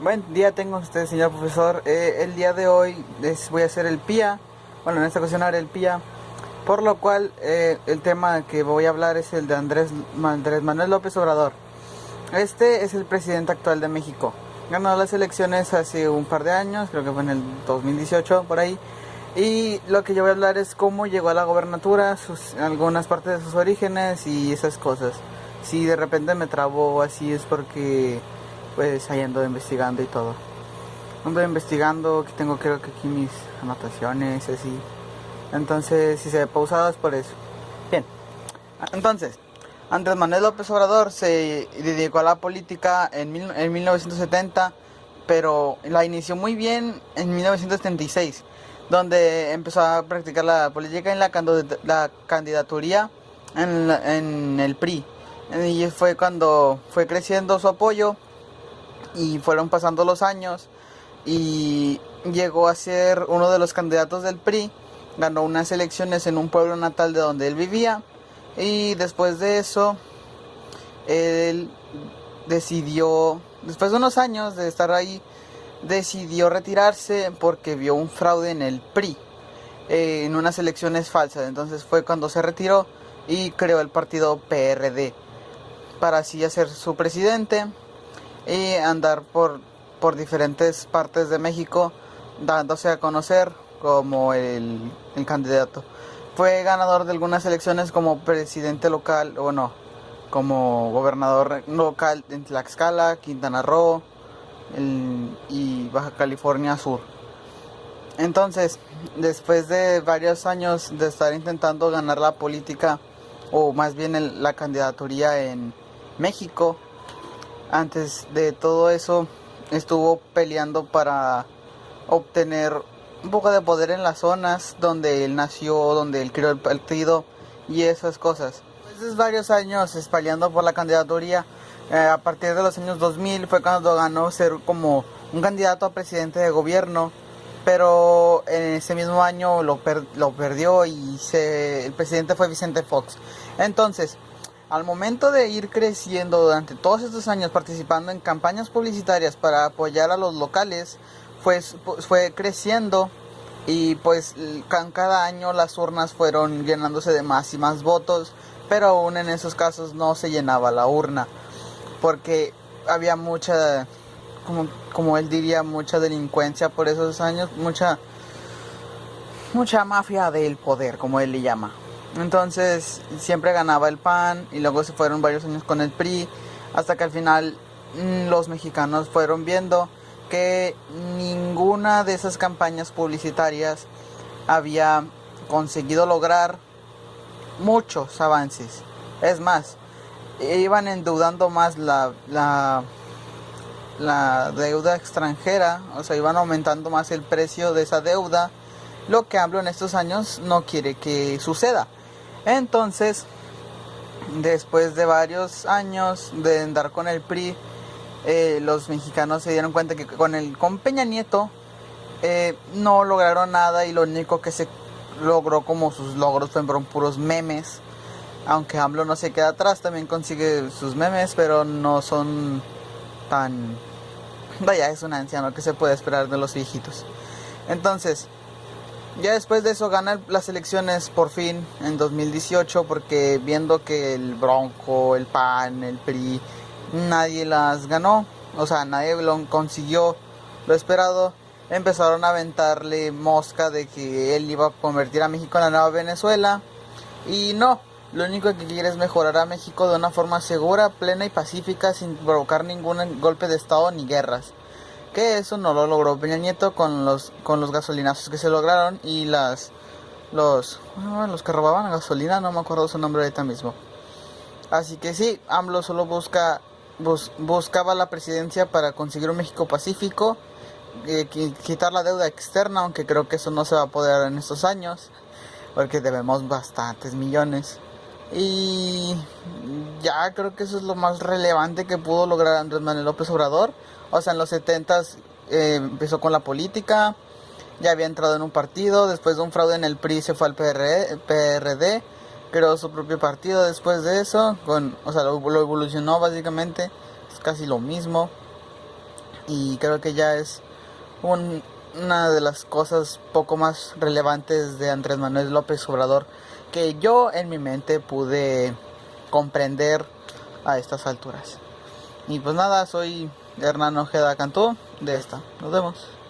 Buen día tengo usted, señor profesor. El día de hoy voy a hacer el PIA. Bueno, en esta ocasión haré el PIA. Por lo cual, el tema que voy a hablar es el de Andrés Manuel López Obrador. Este es el presidente actual de México. Ganó las elecciones hace un par de años, creo que fue en el 2018, por ahí. Y lo que yo voy a hablar es cómo llegó a la gobernatura, algunas partes de sus orígenes y esas cosas. Si de repente me trabo así es porque pues ahí ando investigando y todo. Ando investigando, que tengo creo que aquí mis anotaciones así. Entonces si se ve pausado es por eso. Bien, entonces Andrés Manuel López Obrador se dedicó a la política en 1970, pero la inició muy bien en 1976, donde empezó a practicar la política en la candidaturía en el PRI. Y fue cuando fue creciendo su apoyo y fueron pasando los años y llegó a ser uno de los candidatos del PRI. Ganó unas elecciones en un pueblo natal de donde él vivía y después de eso él decidió, después de unos años de estar ahí, decidió retirarse porque vio un fraude en el PRI, en unas elecciones falsas. Entonces fue cuando se retiró y creó el partido PRD para así hacer su presidente y andar por diferentes partes de México dándose a conocer como el candidato. Fue ganador de algunas elecciones como presidente local, o no, como gobernador local en Tlaxcala, Quintana Roo y Baja California Sur. Entonces, después de varios años de estar intentando ganar la política, o más bien la candidaturía en México, antes de todo eso estuvo peleando para obtener un poco de poder en las zonas donde él nació, donde él creó el partido y esas cosas. Después de varios años peleando por la candidaturía, a partir de los años 2000 fue cuando ganó ser como un candidato a presidente de gobierno, pero en ese mismo año lo perdió y el presidente fue Vicente Fox. Entonces, al momento de ir creciendo durante todos estos años participando en campañas publicitarias para apoyar a los locales, fue creciendo y pues cada año las urnas fueron llenándose de más y más votos, pero aún en esos casos no se llenaba la urna porque había mucha, como él diría, mucha delincuencia por esos años, mucha mafia del poder, como él le llama. Entonces siempre ganaba el PAN y luego se fueron varios años con el PRI, hasta que al final los mexicanos fueron viendo que ninguna de esas campañas publicitarias había conseguido lograr muchos avances. Es más, iban endeudando más la deuda extranjera, o sea, iban aumentando más el precio de esa deuda, lo que AMLO en estos años no quiere que suceda. Entonces, después de varios años de andar con el PRI, los mexicanos se dieron cuenta que con Peña Nieto no lograron nada y lo único que se logró como sus logros fueron puros memes. Aunque AMLO no se queda atrás, también consigue sus memes, pero no son tan... Vaya, es un anciano, que se puede esperar de los viejitos. Entonces, ya después de eso gana las elecciones por fin en 2018, porque viendo que el Bronco, el PAN, el PRI, nadie las ganó, o sea, nadie lo consiguió lo esperado, empezaron a aventarle mosca de que él iba a convertir a México en la nueva Venezuela, y no, lo único que quiere es mejorar a México de una forma segura, plena y pacífica, sin provocar ningún golpe de estado ni guerras. Que eso no lo logró Peña Nieto con los gasolinazos que se lograron y los que robaban gasolina, no me acuerdo su nombre ahorita mismo. Así que sí, AMLO solo buscaba la presidencia para conseguir un México pacífico, quitar la deuda externa, aunque creo que eso no se va a poder en estos años, porque debemos bastantes millones. Y ya creo que eso es lo más relevante que pudo lograr Andrés Manuel López Obrador. O sea, en los 70s empezó con la política, ya había entrado en un partido, después de un fraude en el PRI se fue al PRD, creó su propio partido después de eso, o sea, lo evolucionó básicamente, es casi lo mismo. y creo que ya es una de las cosas poco más relevantes de Andrés Manuel López Obrador que yo en mi mente pude comprender a estas alturas. Y pues nada, soy Hernán Ojeda Cantú de esta. Nos vemos.